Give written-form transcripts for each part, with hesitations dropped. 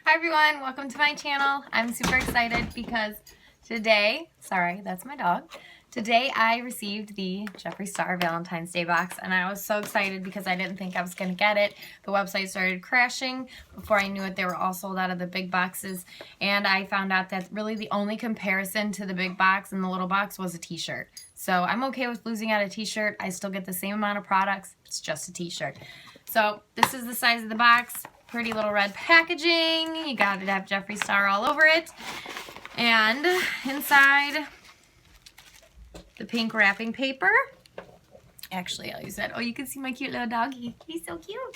Hi everyone, welcome to my channel. I'm super excited because today, sorry, that's my dog. Today I received the Jeffree Star Valentine's Day box and I was so excited because I didn't think I was going to get it. The website started crashing. Before I knew it, they were all sold out of the big boxes, and I found out that really the only comparison to the big box and the little box was a t-shirt. So I'm okay with losing out a t-shirt. I still get the same amount of products. It's just a t-shirt. So this is the size of the box. Pretty little red packaging. You got to have Jeffree Star all over it. And inside, the pink wrapping paper. Actually, I'll use that. Oh, you can see my cute little doggy. He's so cute.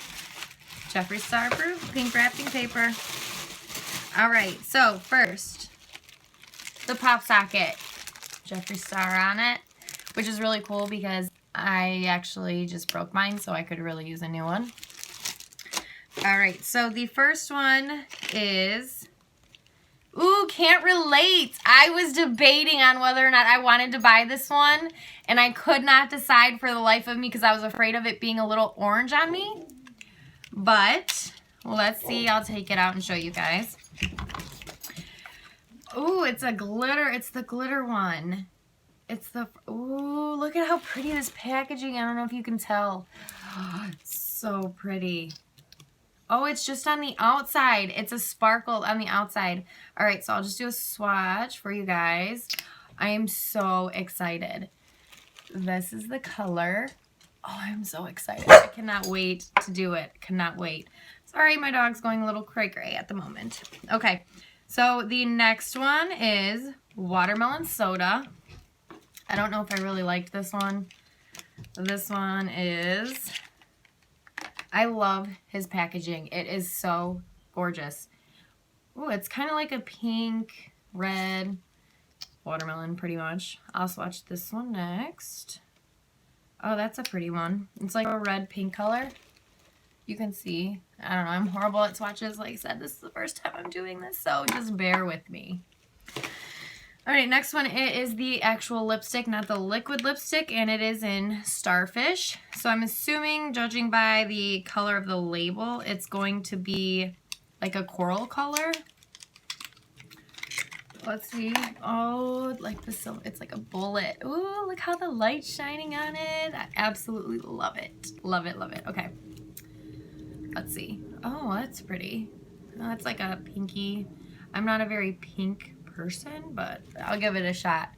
Jeffree Star approved pink wrapping paper. All right, so first, the pop socket. Jeffree Star on it, which is really cool because I actually just broke mine, so I could really use a new one. All right, so the first one is, ooh, can't relate. I was debating on whether or not I wanted to buy this one, and I could not decide for the life of me because I was afraid of it being a little orange on me. But let's see. I'll take it out and show you guys. Ooh, it's a glitter. It's the glitter one. It's the, ooh, look at how pretty this packaging. I don't know if you can tell. It's so pretty. Oh, it's just on the outside. It's a sparkle on the outside. All right, so I'll just do a swatch for you guys. I am so excited. This is the color. Oh, I'm so excited. I cannot wait to do it. Cannot wait. Sorry, my dog's going a little cray-cray at the moment. Okay, so the next one is watermelon soda. I don't know if I really liked this one. This one is... I love his packaging. It is so gorgeous. Ooh, it's kind of like a pink, red, watermelon pretty much. I'll swatch this one next. Oh, that's a pretty one. It's like a red pink color. You can see. I don't know. I'm horrible at swatches. Like I said, this is the first time I'm doing this, so just bear with me. All right, next one, it is the actual lipstick, not the liquid lipstick, and it is in Starfish. So I'm assuming, judging by the color of the label, it's going to be like a coral color. Let's see. Oh, like the silver, it's like a bullet. Ooh, look how the light's shining on it. I absolutely love it. Love it, love it. Okay. Let's see. Oh, that's pretty. Oh, it's like a pinky. I'm not a very pink person, but I'll give it a shot.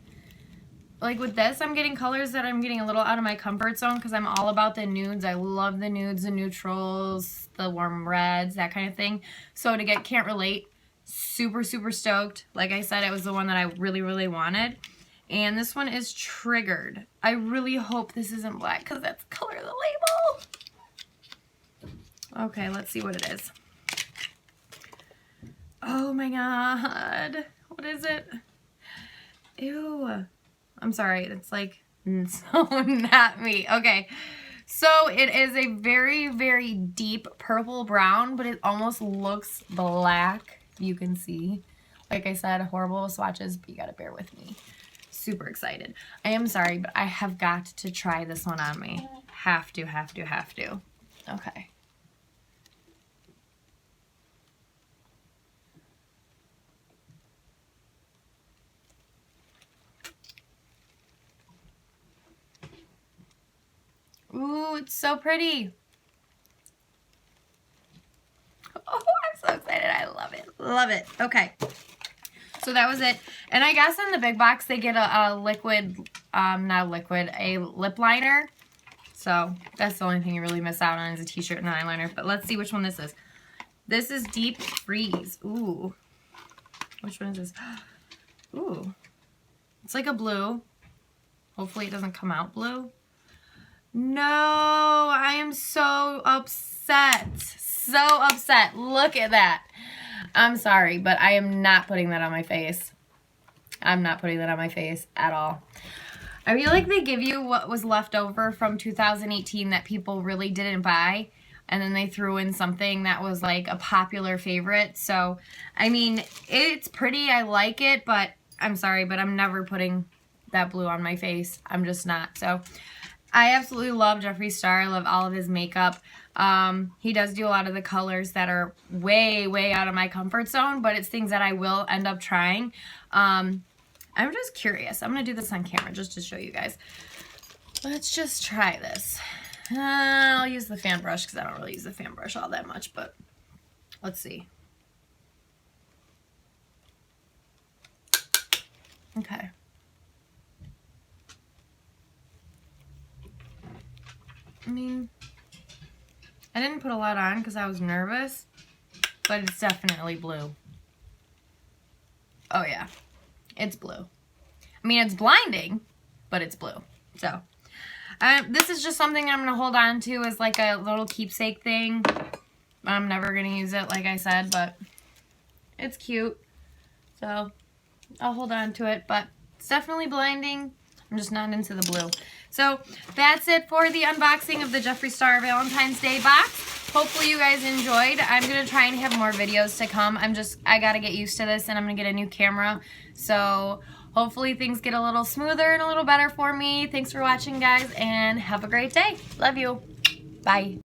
Like with this, I'm getting colors that I'm getting a little out of my comfort zone because I'm all about the nudes. I love the nudes, the neutrals, the warm reds, that kind of thing. So to get Can't Relate, super, super stoked. Like I said, it was the one that I really, really wanted. And this one is Triggered. I really hope this isn't black because that's the color of the label. Okay, let's see what it is. Oh my god. What is it? Ew. I'm sorry. It's like so not me. Okay. So it is a very, very deep purple brown, but it almost looks black. You can see. Like I said, horrible swatches, but you gotta bear with me. Super excited. I am sorry, but I have got to try this one on me. Have to, have to, have to. Okay. Ooh, it's so pretty. Oh, I'm so excited. I love it. Love it. Okay. So that was it. And I guess in the big box, they get a liquid, not a liquid, a lip liner. So that's the only thing you really miss out on is a t-shirt and an eyeliner. But let's see which one this is. This is Deep Freeze. Ooh. Which one is this? Ooh. It's like a blue. Hopefully it doesn't come out blue. No, I am so upset. So upset. Look at that. I'm sorry, but I am not putting that on my face. I'm not putting that on my face at all. I feel like they give you what was left over from 2018 that people really didn't buy, and then they threw in something that was like a popular favorite. So, I mean, it's pretty. I like it, but I'm sorry, but I'm never putting that blue on my face. I'm just not. So, I absolutely love Jeffree Star. I love all of his makeup. He does do a lot of the colors that are way out of my comfort zone, but it's things that I will end up trying. I'm just curious. I'm going to do this on camera just to show you guys. Let's just try this. I'll use the fan brush because I don't really use the fan brush all that much, but let's see. Okay. I mean, I didn't put a lot on because I was nervous, but it's definitely blue. Oh yeah, it's blue. I mean, it's blinding, but it's blue. So, this is just something I'm going to hold on to as like a little keepsake thing. I'm never going to use it, like I said, but it's cute. So, I'll hold on to it, but it's definitely blinding. I'm just not into the blue. So that's it for the unboxing of the Jeffree Star Valentine's Day box. Hopefully you guys enjoyed. I'm going to try and have more videos to come. I got to get used to this, and I'm going to get a new camera. So hopefully things get a little smoother and a little better for me. Thanks for watching, guys, and have a great day. Love you. Bye.